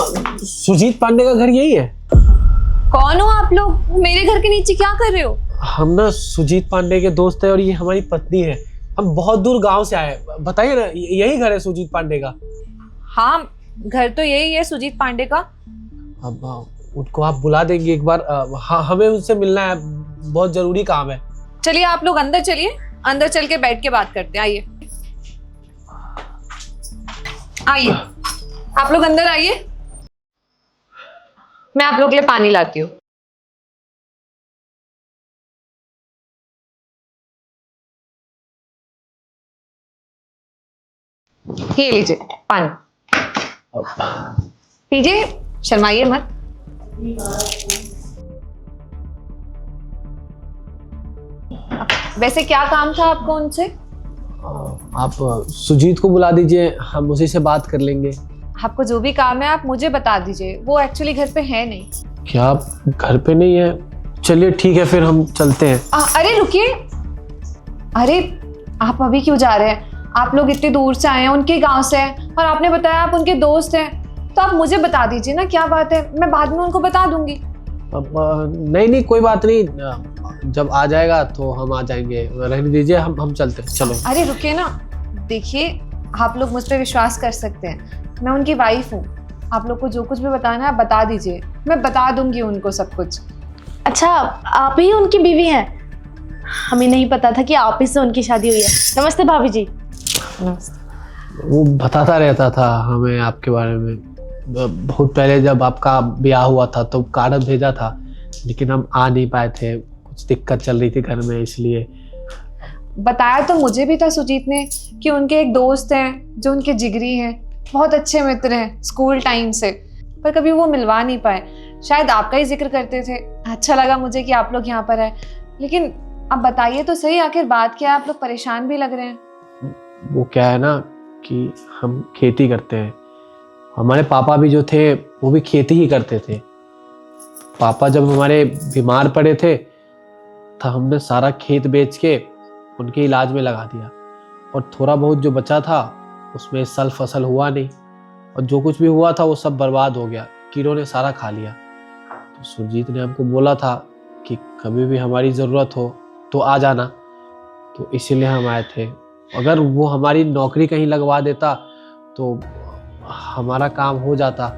सुजीत पांडे का घर यही है? कौन हो आप लोग? मेरे घर के नीचे क्या कर रहे हो? हम ना सुजीत पांडे के दोस्त हैं और ये हमारी पत्नी है। हम बहुत दूर गांव से आए हैं। बताइए ना, यही घर है सुजीत पांडे का? हाँ, घर तो यही है सुजीत पांडे का। अब उनको आप बुला देंगे एक बार? हाँ, हमें उनसे मिलना है, बहुत जरूरी काम है। चलिए आप लोग अंदर चलिए, अंदर चल के बैठ के बात करते हैं। आइए आइए, आप लोग अंदर आइए, मैं आप लोग के लिए पानी लाती हूँ। ये लीजिए पानी, पीजिए, शर्माइए मत। वैसे क्या काम था आपको उनसे? आप सुजीत को बुला दीजिए, हम उसी से बात कर लेंगे। आपको जो भी काम है आप मुझे बता दीजिए, वो एक्चुअली घर पे है नहीं। क्या आप घर पे नहीं है? चलिए ठीक है, फिर हम चलते हैं। अरे रुकिए, अरे आप अभी क्यों जा रहे हैं? आप लोग इतनी दूर से आए हैं, उनके गांव से हैं, और आपने बताया आप उनके दोस्त हैं, तो आप मुझे बता दीजिए ना क्या बात है, मैं बाद में उनको बता दूंगी। अब नहीं कोई बात नहीं, जब आ जाएगा तो हम आ जाएंगे, रहने दीजिए, हम चलते हैं। चलो। अरे रुकिए ना, देखिए आप लोग मुझ पर विश्वास कर सकते हैं, मैं उनकी वाइफ हूँ। आप लोग को जो कुछ भी बताना है आप बता दीजिए, मैं बता दूंगी उनको सब कुछ। अच्छा, आप ही उनकी बीवी हैं? हमें नहीं पता था कि आप ही से उनकी शादी हुई है। नमस्ते भाभी जी। वो बताता रहता था हमें आपके बारे में। बहुत पहले जब आपका ब्याह हुआ था तो कार्ड भेजा था, लेकिन हम आ नहीं पाए थे, कुछ दिक्कत चल रही थी घर में, इसलिए। बताया तो मुझे भी था सुजीत ने कि उनके एक दोस्त हैं जो उनके जिगरी हैं, बहुत अच्छे मित्र हैं स्कूल टाइम से, पर कभी वो मिलवा नहीं पाए। शायद आपका ही जिक्र करते थे। अच्छा लगा मुझे कि आप लोग यहाँ पर है, लेकिन अब बताइए तो सही, आखिर बात क्या है? आप लोग परेशान भी लग रहे हैं। वो क्या है ना कि हम खेती करते हैं। हमारे पापा भी जो थे वो भी खेती ही करते थे। पापा जब हमारे बीमार पड़े थे तो हमने सारा खेत बेच के उनके इलाज में लगा दिया, और थोड़ा बहुत जो बचा था उसमें इस साल फसल हुआ नहीं, और जो कुछ भी हुआ था वो सब बर्बाद हो गया, कीड़ों ने सारा खा लिया। तो सुरजीत ने हमको बोला था कि कभी भी हमारी ज़रूरत हो तो आ जाना, तो इसीलिए हम आए थे। अगर वो हमारी नौकरी कहीं लगवा देता तो हमारा काम हो जाता।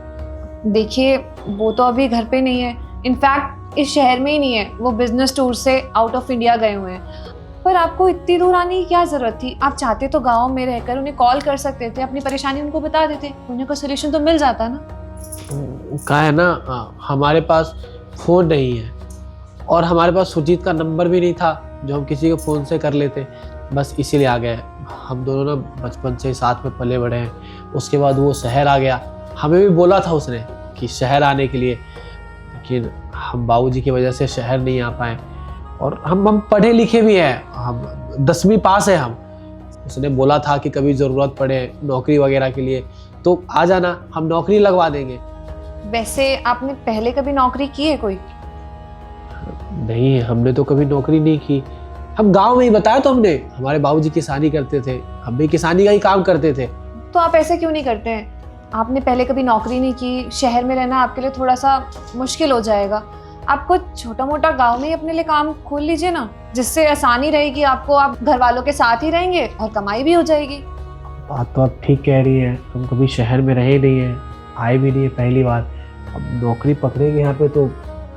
देखिए वो तो अभी घर पे नहीं है, इनफैक्ट इस शहर में ही नहीं है, वो बिजनेस टूर से आउट ऑफ इंडिया गए हुए हैं। पर आपको इतनी दूर आने की क्या जरूरत थी? आप चाहते तो गांव में रहकर उन्हें कॉल कर सकते थे, अपनी परेशानी उनको बता देते, उन्हें कोई सोल्यूशन तो मिल जाता ना। क्या है ना, हमारे पास फ़ोन नहीं है, और हमारे पास सुजीत का नंबर भी नहीं था जो हम किसी को फ़ोन से कर लेते, बस इसीलिए आ गए। हम दोनों ना बचपन से साथ में पले बड़े हैं। उसके बाद वो शहर आ गया, हमें भी बोला था उसने कि शहर आने के लिए, लेकिन हम बाबूजी की वजह से शहर नहीं आ पाए। और हम पढ़े लिखे भी हैं, हम 10वीं पास है हम। उसने बोला था कि कभी ज़रूरत पड़े नौकरी वगैरह के लिए तो आ जाना, हम नौकरी लगवा देंगे। वैसे आपने पहले कभी नौकरी की है कोई? नहीं, हमने तो कभी नौकरी नहीं की। हम गांव में ही, बताया तो हमने, हमारे बाबूजी किसानी करते थे, हम भी किसानी का ही काम करते थे। तो आप ऐसे क्यों नहीं करते हैं? आपने पहले कभी नौकरी नहीं की, शहर में रहना आपके लिए थोड़ा सा मुश्किल हो जाएगा। आप कुछ छोटा मोटा गांव में ही अपने लिए काम खोल लीजिए ना, जिससे आसानी रहेगी आपको, आप घर वालों के साथ ही रहेंगे और कमाई भी हो जाएगी। बात तो आप ठीक कह रही है, हम कभी शहर में रहे नहीं है, आए भी नहीं है पहली बार। अब नौकरी पकड़ेंगे यहाँ पे तो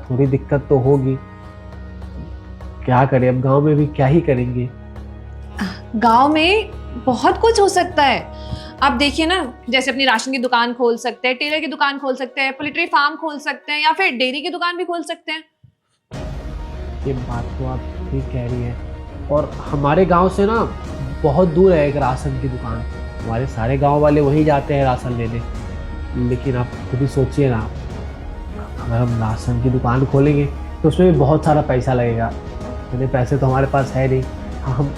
थोड़ी दिक्कत तो होगी। क्या करें, अब गांव में भी क्या ही करेंगे। गांव में बहुत कुछ हो सकता है। आप देखिए ना, जैसे अपनी राशन की दुकान खोल सकते हैं, टेलर की दुकान खोल सकते हैं, पोल्ट्री फार्म खोल सकते हैं, या फिर डेयरी की दुकान भी खोल सकते हैं। ये बात तो आप ठीक कह रही है, और हमारे गांव से ना बहुत दूर है एक राशन की दुकान। हमारे सारे गांव वाले वहीं जाते हैं राशन लेने। लेकिन आप खुद ही सोचिए ना, अगर हम राशन की दुकान खोलेंगे तो उसमें भी बहुत सारा पैसा लगेगा। इतने पैसे तो हमारे पास है नहीं, हम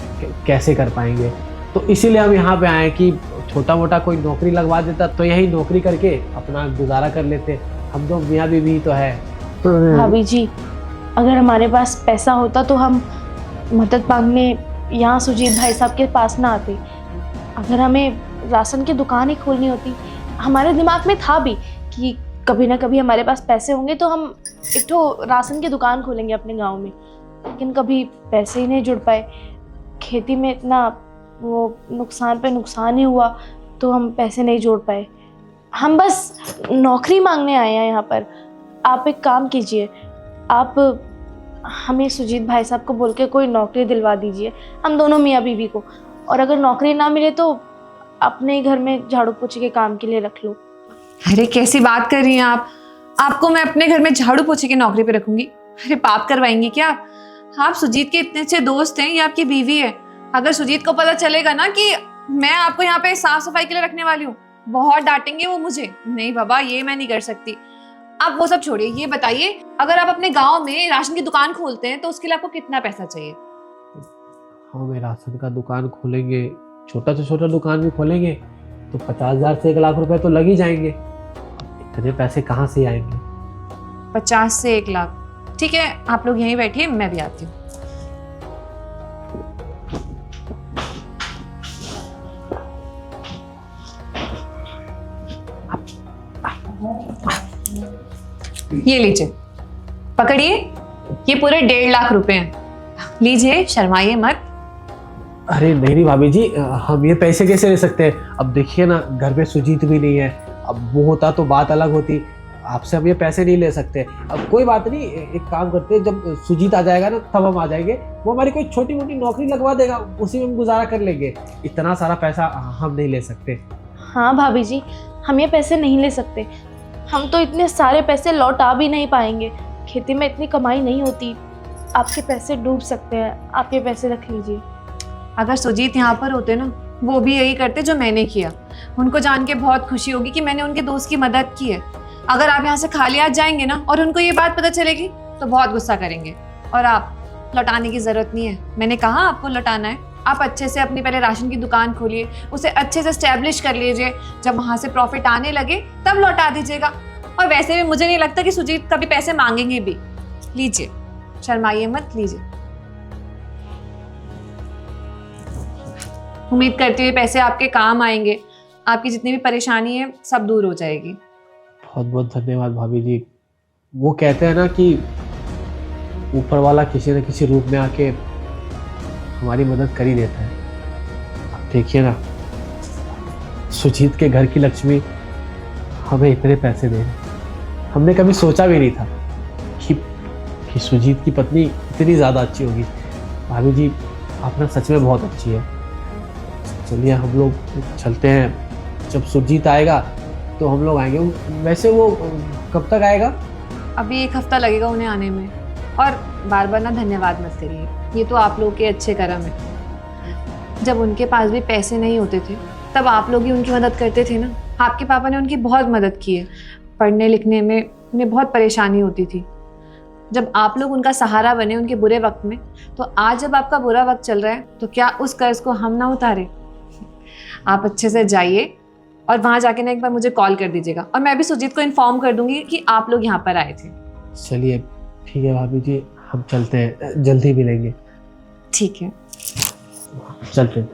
कैसे कर पाएंगे। तो इसीलिए हम यहाँ पे आए कि छोटा मोटा कोई नौकरी लगवा देता तो यही नौकरी करके अपना गुजारा कर लेते। हम तो मियाँ बीवी तो है। भाभी जी, अगर हमारे पास पैसा होता तो हम मदद मांगने यहाँ सुजीत भाई साहब के पास ना आते। अगर हमें राशन की दुकान ही खोलनी होती, हमारे दिमाग में था भी कि कभी ना कभी हमारे पास पैसे होंगे तो हम एक तो राशन की दुकान खोलेंगे अपने गांव में, लेकिन कभी पैसे ही नहीं जुड़ पाए। खेती में इतना वो नुकसान पे नुकसान ही हुआ तो हम पैसे नहीं जोड़ पाए। हम बस नौकरी मांगने आए हैं यहाँ पर। आप एक काम कीजिए, आप हमें सुजीत भाई साहब को बोल के कोई नौकरी दिलवा दीजिए, हम दोनों मियाँ बीवी को। और अगर नौकरी ना मिले तो अपने ही घर में झाड़ू पोछे के काम के लिए रख लो। अरे कैसी बात कर रही हैं आप? आपको मैं अपने घर में झाड़ू पोछे की नौकरी पे रखूंगी? अरे पाप करवाएंगी क्या आप? सुजीत के इतने अच्छे दोस्त हैं, ये आपकी बीवी है। अगर सुजीत को पता चलेगा ना कि मैं आपको यहाँ पे साफ सफाई के लिए रखने वाली हूँ, बहुत डांटेंगे वो मुझे। नहीं बाबा, ये मैं नहीं कर सकती। आप वो सब छोड़िए, ये बताइए अगर आप अपने गांव में राशन की दुकान खोलते हैं तो उसके लिए आपको कितना पैसा चाहिए? हम राशन का दुकान खोलेंगे, छोटा से छोटा दुकान भी खोलेंगे तो 50,000 से 1 लाख रुपए तो लग ही जाएंगे। अब इतने पैसे कहाँ से आएंगे? 50 से 1 लाख, ठीक है। आप लोग यहीं बैठिए, मैं भी आती हूँ। ये लीजिए, पकड़िए, ये पूरे 1.5 लाख रुपए हैं। लीजिए, शर्माइए मत। अरे नहीं भाभी जी, हम ये पैसे कैसे ले सकते हैं? अब देखिए ना, घर पे सुजीत भी नहीं है। अब वो होता तो बात अलग होती, आपसे हम ये पैसे नहीं ले सकते। अब कोई बात नहीं, एक काम करते हैं, जब सुजीत आ जाएगा ना तब हम आ जाएंगे। वो हमारी कोई छोटी मोटी नौकरी लगवा देगा, उसी में हम गुजारा कर लेंगे। इतना सारा पैसा हम नहीं ले सकते। हाँ भाभी जी, हम ये पैसे नहीं ले सकते। हम तो इतने सारे पैसे लौटा भी नहीं पाएंगे, खेती में इतनी कमाई नहीं होती। आपके पैसे डूब सकते हैं, आप ये पैसे रख लीजिए। अगर सुजीत यहाँ पर होते ना, वो भी यही करते जो मैंने किया। उनको जान के बहुत खुशी होगी कि मैंने उनके दोस्त की मदद की है। अगर आप यहाँ से खाली हाथ जाएंगे ना और उनको ये बात पता चलेगी तो बहुत गुस्सा करेंगे। और आप लौटाने की ज़रूरत नहीं है, मैंने कहा आपको लौटाना है। आप अच्छे से अपनी पहले राशन की दुकान खोलिए, उसे अच्छे से एस्टेब्लिश कर लीजिए। जब वहाँ से प्रॉफिट आने लगे तब लौटा दीजिएगा। और वैसे भी मुझे नहीं लगता कि सुजीत कभी पैसे मांगेंगे भी। लीजिए, शर्माइए मत, लीजिए। उम्मीद करती हूँ पैसे आपके काम आएंगे, आपकी जितनी भी परेशानी है सब दूर हो जाएगी। बहुत बहुत धन्यवाद भाभी जी। वो कहते हैं ना कि ऊपर वाला किसी न किसी रूप में आके हमारी मदद कर ही देता है। अब देखिए ना, सुजीत के घर की लक्ष्मी हमें इतने पैसे दे रही। हमने कभी सोचा भी नहीं था कि सुजीत की पत्नी इतनी ज़्यादा अच्छी होगी। भाभी जी, आप ना सच में बहुत अच्छी है। चलिए हम लोग चलते हैं, जब सुजीत आएगा तो हम लोग आएंगे। वैसे वो कब तक आएगा? अभी 1 हफ्ता लगेगा उन्हें आने में। और बार बार ना धन्यवाद मत करिए, ये तो आप लोग के अच्छे कर्म है। जब उनके पास भी पैसे नहीं होते थे तब आप लोग ही उनकी मदद करते थे ना। आपके पापा ने उनकी बहुत मदद की है। पढ़ने लिखने में उन्हें बहुत परेशानी होती थी। जब आप लोग उनका सहारा बने उनके बुरे वक्त में, तो आज जब आपका बुरा वक्त चल रहा है तो क्या उस कर्ज को हम ना उतारें? आप अच्छे से जाइए और वहाँ जाके ना एक बार मुझे कॉल कर दीजिएगा, और मैं भी सुजीत को इन्फॉर्म कर दूंगी कि आप लोग यहाँ पर आए थे। चलिए ठीक है भाभी जी, हम चलते हैं, जल्दी मिलेंगे। ठीक है, चलते हैं।